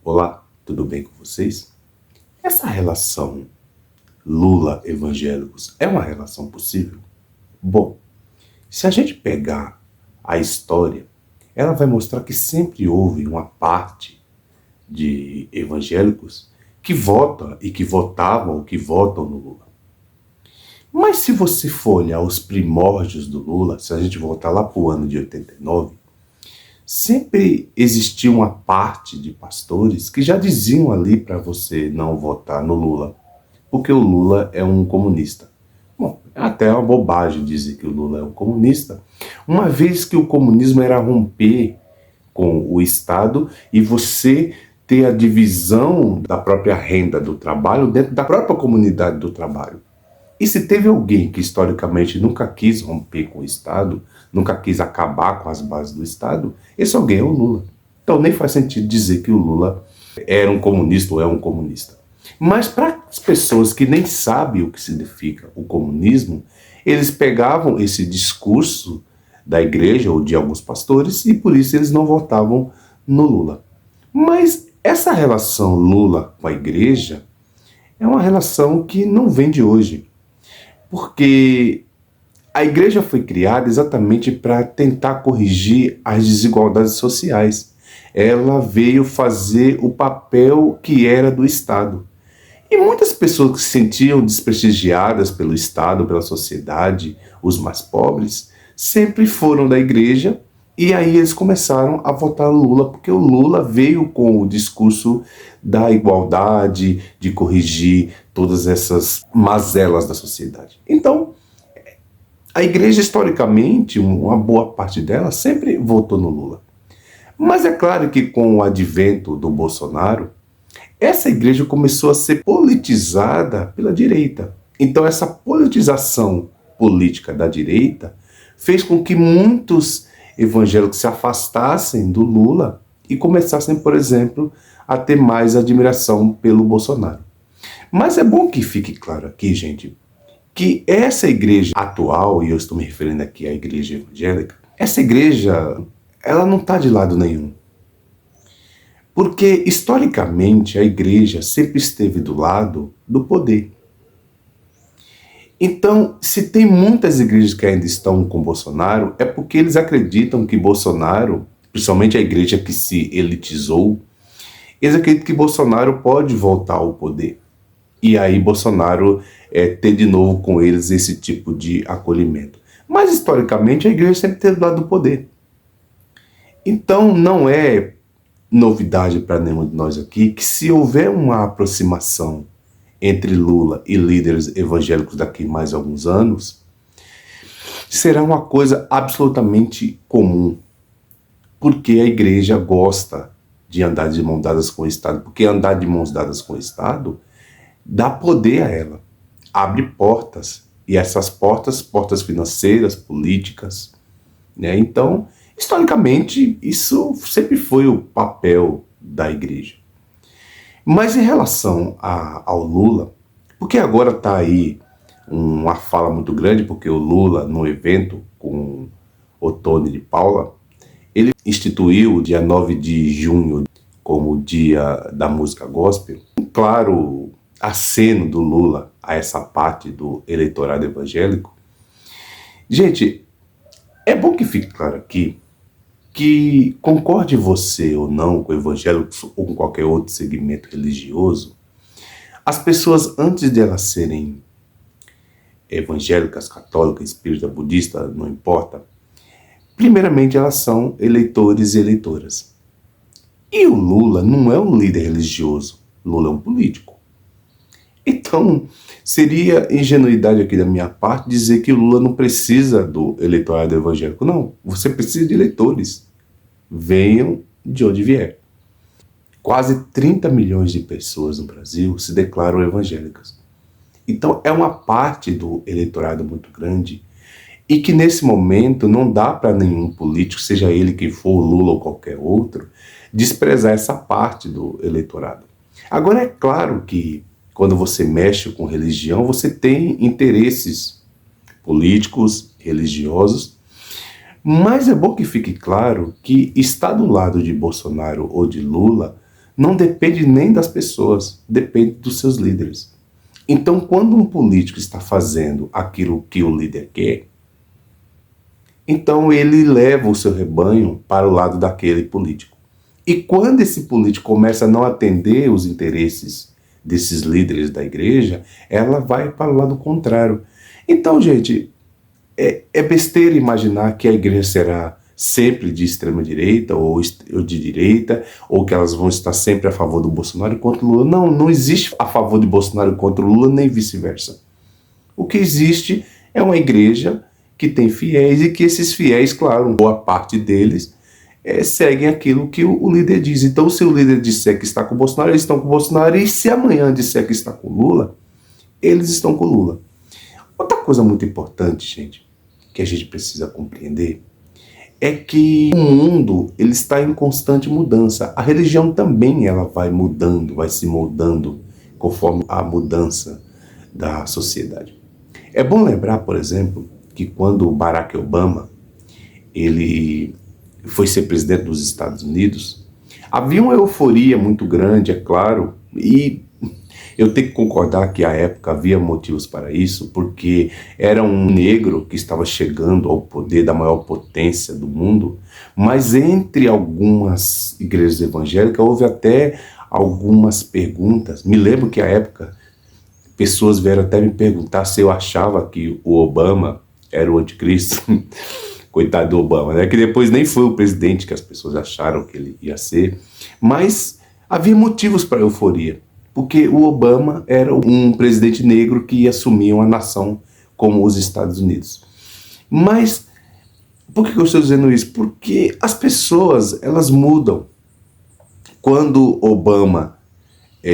Olá, tudo bem com vocês? Essa relação Lula-evangélicos é uma relação possível? Bom, se a gente pegar a história, ela vai mostrar que sempre houve uma parte de evangélicos que vota e que votavam ou que votam no Lula. Mas se você for olhar os primórdios do Lula, se a gente voltar lá para o ano de 89, sempre existiu uma parte de pastores que já diziam ali para você não votar no Lula, porque o Lula é um comunista. Bom, é até uma bobagem dizer que o Lula é um comunista, uma vez que o comunismo era romper com o Estado e você ter a divisão da própria renda do trabalho dentro da própria comunidade do trabalho. E se teve alguém que historicamente nunca quis romper com o Estado, nunca quis acabar com as bases do Estado, esse alguém é o Lula. Então nem faz sentido dizer que o Lula era um comunista ou é um comunista. Mas para as pessoas que nem sabem o que significa o comunismo, eles pegavam esse discurso da igreja ou de alguns pastores e por isso eles não votavam no Lula. Mas essa relação Lula com a igreja é uma relação que não vem de hoje. Porque a igreja foi criada exatamente para tentar corrigir as desigualdades sociais. Ela veio fazer o papel que era do Estado. E muitas pessoas que se sentiam desprestigiadas pelo Estado, pela sociedade, os mais pobres, sempre foram da igreja e aí eles começaram a votar no Lula, porque o Lula veio com o discurso da igualdade, de corrigir todas essas mazelas da sociedade. Então, a igreja, historicamente, uma boa parte dela sempre votou no Lula. Mas é claro que com o advento do Bolsonaro, essa igreja começou a ser politizada pela direita. Então, essa politização política da direita fez com que muitos evangélicos se afastassem do Lula e começassem, por exemplo, a ter mais admiração pelo Bolsonaro. Mas é bom que fique claro aqui, gente, que essa igreja atual, e eu estou me referindo aqui à igreja evangélica, essa igreja, ela não está de lado nenhum. Porque, historicamente, a igreja sempre esteve do lado do poder. Então, se tem muitas igrejas que ainda estão com Bolsonaro, é porque eles acreditam que Bolsonaro, principalmente a igreja que se elitizou, eles acreditam que Bolsonaro pode voltar ao poder. E aí Bolsonaro ter de novo com eles esse tipo de acolhimento. Mas, historicamente, a igreja sempre esteve do lado do poder. Então, não é novidade para nenhum de nós aqui que se houver uma aproximação entre Lula e líderes evangélicos daqui a mais alguns anos, será uma coisa absolutamente comum, porque a igreja gosta de andar de mãos dadas com o Estado, porque andar de mãos dadas com o Estado dá poder a ela, abre portas, e essas portas financeiras, políticas, né? Então, historicamente, isso sempre foi o papel da igreja. Mas em relação ao Lula, porque agora está aí uma fala muito grande, porque o Lula, no evento com o Tony de Paula, ele instituiu o dia 9 de junho como o dia da música gospel. Um claro aceno do Lula a essa parte do eleitorado evangélico. Gente, é bom que fique claro aqui que concorde você ou não com evangélicos ou com qualquer outro segmento religioso, as pessoas, antes de elas serem evangélicas, católicas, espíritas, budistas, não importa, primeiramente elas são eleitores e eleitoras. E o Lula não é um líder religioso, Lula é um político. Então, seria ingenuidade aqui da minha parte dizer que o Lula não precisa do eleitorado evangélico. Não, você precisa de eleitores. Venham de onde vier. Quase 30 milhões de pessoas no Brasil se declaram evangélicas. Então, é uma parte do eleitorado muito grande e que nesse momento não dá para nenhum político, seja ele quem for, Lula ou qualquer outro, desprezar essa parte do eleitorado. Agora, é claro que quando você mexe com religião, você tem interesses políticos, religiosos, mas é bom que fique claro que estar do lado de Bolsonaro ou de Lula não depende nem das pessoas, depende dos seus líderes. Então, quando um político está fazendo aquilo que o líder quer, então ele leva o seu rebanho para o lado daquele político. E quando esse político começa a não atender os interesses desses líderes da igreja, ela vai para o lado contrário. Então, gente, é besteira imaginar que a igreja será sempre de extrema-direita ou de direita, ou que elas vão estar sempre a favor do Bolsonaro e contra o Lula. Não, não existe a favor de Bolsonaro e contra o Lula, nem vice-versa. O que existe é uma igreja que tem fiéis e que esses fiéis, claro, boa parte deles, seguem aquilo que o líder diz. Então, se o líder disser que está com o Bolsonaro, eles estão com o Bolsonaro, e se amanhã disser que está com o Lula, eles estão com o Lula. Outra coisa muito importante, gente, que a gente precisa compreender, é que o mundo ele está em constante mudança. A religião também ela vai mudando, vai se moldando conforme a mudança da sociedade. É bom lembrar, por exemplo, que quando o Barack Obama ele foi ser presidente dos Estados Unidos, havia uma euforia muito grande, é claro, e eu tenho que concordar que à época havia motivos para isso, porque era um negro que estava chegando ao poder da maior potência do mundo, mas entre algumas igrejas evangélicas houve até algumas perguntas. Me lembro que à época pessoas vieram até me perguntar se eu achava que o Obama era o anticristo. Coitado do Obama, né? Que depois nem foi o presidente que as pessoas acharam que ele ia ser, mas havia motivos para euforia. Porque o Obama era um presidente negro que ia assumir uma nação como os Estados Unidos. Mas por que eu estou dizendo isso? Porque as pessoas, elas mudam. Quando Obama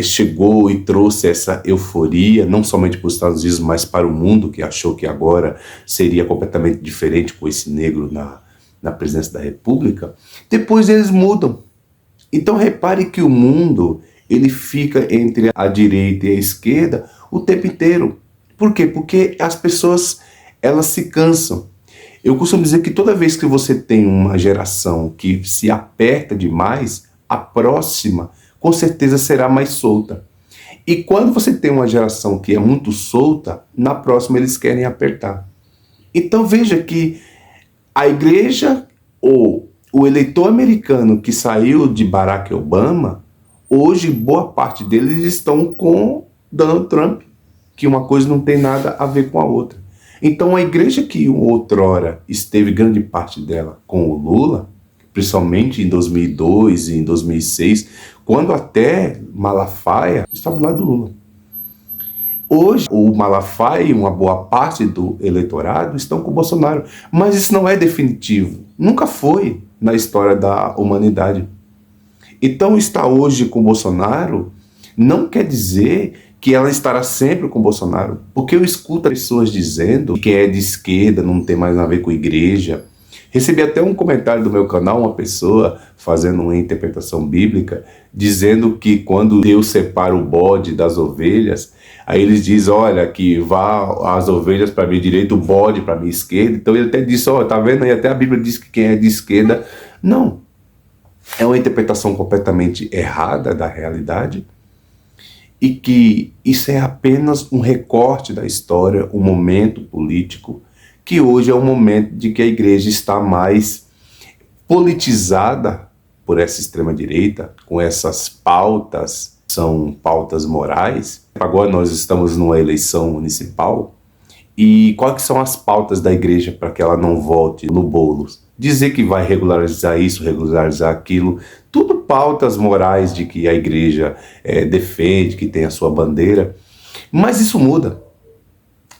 chegou e trouxe essa euforia, não somente para os Estados Unidos, mas para o mundo, que achou que agora seria completamente diferente com esse negro na presidência da República, depois eles mudam. Então repare que o mundo ele fica entre a direita e a esquerda o tempo inteiro. Por quê? Porque as pessoas, elas se cansam. Eu costumo dizer que toda vez que você tem uma geração que se aperta demais, a próxima, com certeza, será mais solta. E quando você tem uma geração que é muito solta, na próxima eles querem apertar. Então veja que a igreja ou o eleitor americano que saiu de Barack Obama, hoje, boa parte deles estão com Donald Trump, que uma coisa não tem nada a ver com a outra. Então, a igreja que outrora esteve grande parte dela com o Lula, principalmente em 2002 e em 2006, quando até Malafaia estava do lado do Lula. Hoje, o Malafaia e uma boa parte do eleitorado estão com o Bolsonaro. Mas isso não é definitivo. Nunca foi na história da humanidade. Então, estar hoje com Bolsonaro não quer dizer que ela estará sempre com Bolsonaro. Porque eu escuto pessoas dizendo que é de esquerda, não tem mais nada a ver com a igreja. Recebi até um comentário do meu canal, uma pessoa fazendo uma interpretação bíblica, dizendo que quando Deus separa o bode das ovelhas, aí eles dizem, olha, que vá as ovelhas para a minha direita, o bode para a minha esquerda. Então ele até disse, ó, tá vendo aí, até a Bíblia diz que quem é de esquerda... Não. É uma interpretação completamente errada da realidade e que isso é apenas um recorte da história, um momento político, que hoje é um momento de que a igreja está mais politizada por essa extrema-direita, com essas pautas, são pautas morais. Agora nós estamos numa eleição municipal e quais são as pautas da igreja para que ela não volte no bolo? Dizer que vai regularizar isso, regularizar aquilo, tudo pautas morais de que a igreja defende, que tem a sua bandeira, mas isso muda.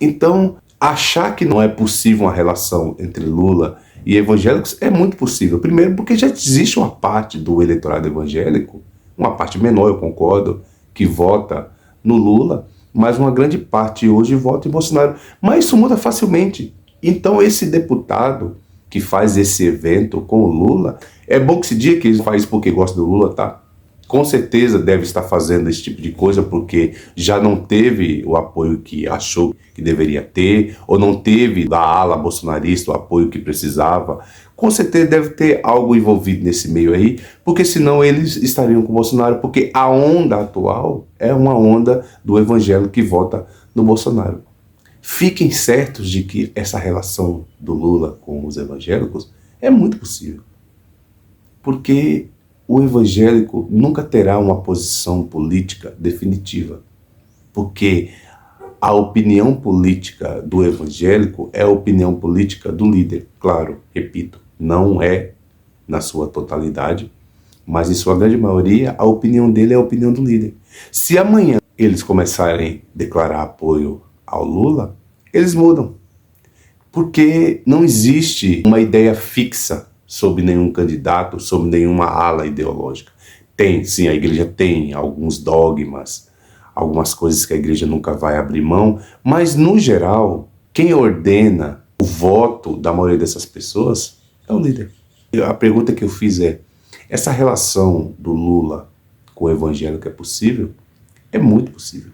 Então, achar que não é possível uma relação entre Lula e evangélicos é muito possível. Primeiro, porque já existe uma parte do eleitorado evangélico, uma parte menor, eu concordo, que vota no Lula, mas uma grande parte hoje vota em Bolsonaro. Mas isso muda facilmente. Então, esse deputado que faz esse evento com o Lula, é bom que se diga que ele faz porque gosta do Lula, tá? Com certeza deve estar fazendo esse tipo de coisa porque já não teve o apoio que achou que deveria ter, ou não teve da ala bolsonarista o apoio que precisava. Com certeza deve ter algo envolvido nesse meio aí, porque senão eles estariam com o Bolsonaro, porque a onda atual é uma onda do evangelho que vota no Bolsonaro. Fiquem certos de que essa relação do Lula com os evangélicos é muito possível, porque o evangélico nunca terá uma posição política definitiva, porque a opinião política do evangélico é a opinião política do líder. Claro, repito, não é na sua totalidade, mas em sua grande maioria a opinião dele é a opinião do líder. Se amanhã eles começarem a declarar apoio ao Lula, eles mudam, porque não existe uma ideia fixa sobre nenhum candidato, sobre nenhuma ala ideológica. Tem, sim, a igreja tem alguns dogmas, algumas coisas que a igreja nunca vai abrir mão, mas no geral, quem ordena o voto da maioria dessas pessoas é o líder. A pergunta que eu fiz é, essa relação do Lula com o evangélico é possível? É muito possível.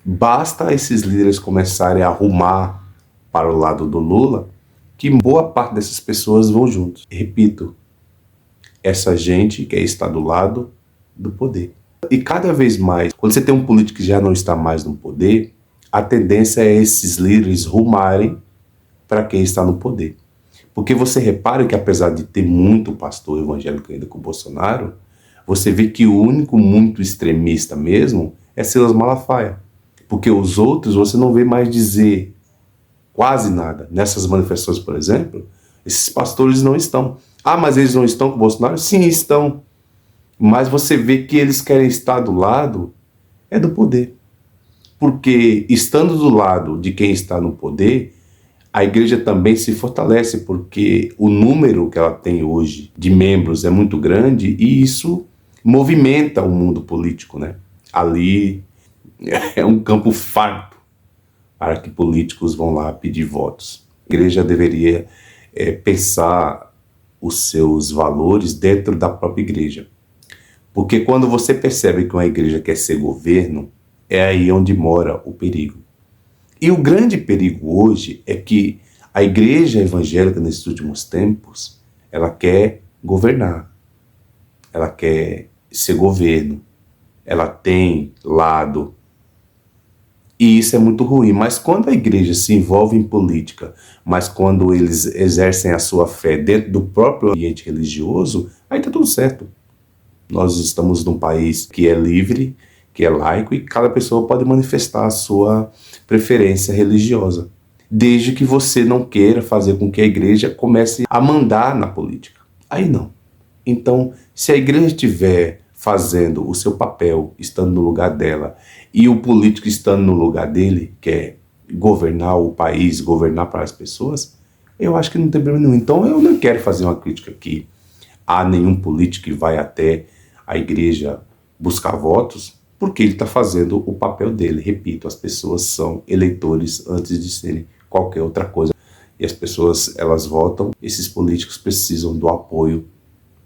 Basta esses líderes começarem a arrumar para o lado do Lula, que boa parte dessas pessoas vão juntos. Repito, essa gente quer estar do lado do poder. E cada vez mais, quando você tem um político que já não está mais no poder, a tendência é esses líderes rumarem para quem está no poder. Porque você repara que apesar de ter muito pastor evangélico ainda com o Bolsonaro, você vê que o único muito extremista mesmo é Silas Malafaia. Porque os outros você não vê mais dizer quase nada. Nessas manifestações, por exemplo, esses pastores não estão. Ah, mas eles não estão com o Bolsonaro? Sim, estão. Mas você vê que eles querem estar do lado do poder. Porque estando do lado de quem está no poder, a igreja também se fortalece, porque o número que ela tem hoje de membros é muito grande e isso movimenta o mundo político, né? Ali é um campo farto para que políticos vão lá pedir votos. A igreja deveria pensar os seus valores dentro da própria igreja. Porque quando você percebe que uma igreja quer ser governo, é aí onde mora o perigo. E o grande perigo hoje é que a igreja evangélica nesses últimos tempos, ela quer governar, ela quer ser governo, ela tem lado. E isso é muito ruim. Mas quando a igreja se envolve em política, mas quando eles exercem a sua fé dentro do próprio ambiente religioso, aí está tudo certo. Nós estamos num país que é livre, que é laico, e cada pessoa pode manifestar a sua preferência religiosa, desde que você não queira fazer com que a igreja comece a mandar na política. Aí não. Então, se a igreja estiver fazendo o seu papel, estando no lugar dela, e o político estando no lugar dele, que é governar o país, governar para as pessoas, eu acho que não tem problema nenhum. Então, eu não quero fazer uma crítica aqui a nenhum político que vai até a igreja buscar votos, porque ele está fazendo o papel dele. Repito, as pessoas são eleitores antes de serem qualquer outra coisa. E as pessoas, elas votam, esses políticos precisam do apoio,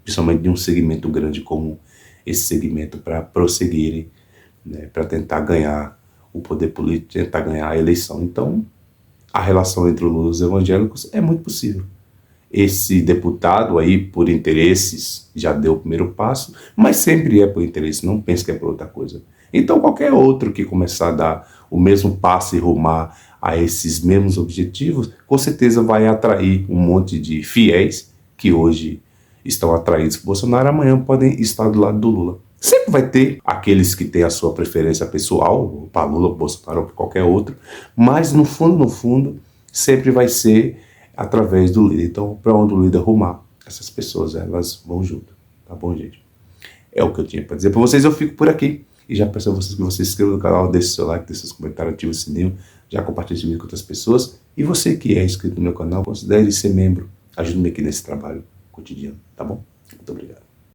principalmente de um segmento grande como esse segmento, para prosseguirem, né, para tentar ganhar o poder político, tentar ganhar a eleição. Então, a relação entre os Lula e os evangélicos é muito possível. Esse deputado aí, por interesses, já deu o primeiro passo, mas sempre é por interesse, não pense que é por outra coisa. Então qualquer outro que começar a dar o mesmo passo e rumar a esses mesmos objetivos, com certeza vai atrair um monte de fiéis que hoje estão atraídos por Bolsonaro, amanhã podem estar do lado do Lula. Sempre vai ter aqueles que têm a sua preferência pessoal, para Lula, Bolsonaro ou para qualquer outro, mas no fundo, sempre vai ser através do líder. Então, para onde o líder arrumar, essas pessoas, elas vão junto. Tá bom, gente? É o que eu tinha para dizer para vocês. Eu fico por aqui. E já peço a vocês que vocês se inscrevam no canal, deixem seu like, deixem seus comentários, ativem o sininho, já compartilhem esse vídeo com outras pessoas. E você que é inscrito no meu canal, considere ser membro. Ajude-me aqui nesse trabalho cotidiano. Tá bom? Muito obrigado.